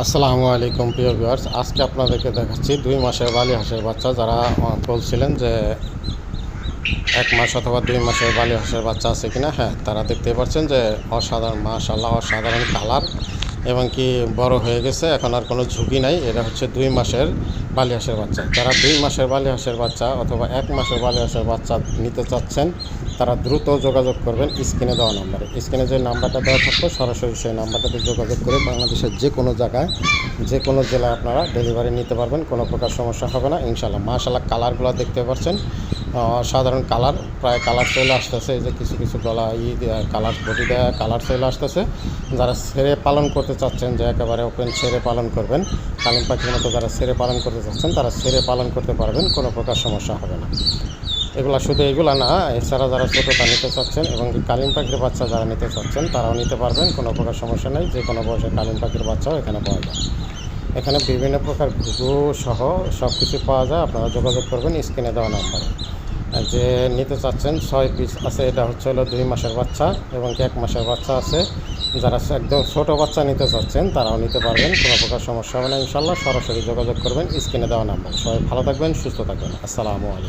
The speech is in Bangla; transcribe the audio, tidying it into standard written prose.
আসসালামু আলাইকুম প্রিয় ভিউয়ার্স, আজকে আপনাদেরকে দেখাচ্ছি 2 মাসের বালি হাঁসের বাচ্চা। যারা বলছিলেন যে 1 মাস অথবা 2 মাসের বালি হাঁসের বাচ্চা আছে কিনা, হ্যাঁ, তারা দেখতে পাচ্ছেন যে অসাধারণ, মাশাআল্লাহ, অসাধারণ কালার এবং কি বড় হয়ে গেছে। এখন আর কোনো ঝুঁকি নাই। এটা হচ্ছে 2 মাসের বালি হাঁসের বাচ্চা। যারা 2 মাসের বালি হাঁসের বাচ্চা অথবা 1 মাসের বালি হাঁসের বাচ্চা নিতে চাচ্ছেন, তারা দ্রুত যোগাযোগ করবেন স্ক্রিনে দেওয়া নাম্বারে। স্ক্রিনে যে নাম্বারটা দেওয়া থাকবে, সরাসরি সেই নাম্বারটাতে যোগাযোগ করে বাংলাদেশের যে কোনো জায়গায়, যে কোনো জেলায় আপনারা ডেলিভারি নিতে পারবেন। কোনো প্রকার সমস্যা হবে না ইনশাআল্লাহ। মাশাআল্লাহ, কালারগুলো দেখতে পাচ্ছেন, সাধারণ কালার, প্রায় কালার চলে আসতেছে। এই যে কিছু কিছু গলা কালার, বডি দেওয়া কালার চলে আসতেছে। যারা ছেড়ে পালন করতে চাচ্ছেন, যে একেবারে ওপেন ছেড়ে পালন করবেন, কালিম পাখির মতো যারা ছেড়ে পালন করতে চাচ্ছেন, তারা ছেড়ে পালন করতে পারবেন, কোনো প্রকার সমস্যা হবে না। এগুলা শুধু এগুলা না, এছাড়া যারা ছোটোটা নিতে চাচ্ছেন এবং কালিম পাখির বাচ্চা যারা নিতে চাচ্ছেন, তারাও নিতে পারবেন, কোনো প্রকার সমস্যা নেই। যে কোনো বয়সের কালিম পাখির বাচ্চাও এখানে পাওয়া যায়। এখানে বিভিন্ন প্রকার ঘুঘু সহ সব কিছু পাওয়া যায়। আপনারা যোগাযোগ করবেন স্ক্রিনে দেওয়া নাম্বারে। যে নিতে চাচ্ছেন 6 পিস আছে, এটা হচ্ছে 2 মাসের বাচ্চা এবং 1 মাসের বাচ্চা আছে। যারা একদম ছোটো বাচ্চা নিতে চাচ্ছেন, তারাও নিতে পারবেন, কোনো প্রকার সমস্যা হবে না ইনশাআল্লাহ। সরাসরি যোগাযোগ করবেন স্ক্রিনে দেওয়া নাম্বার। সবাই ভালো থাকবেন, সুস্থ থাকবেন। আসসালামু আলাইকুম।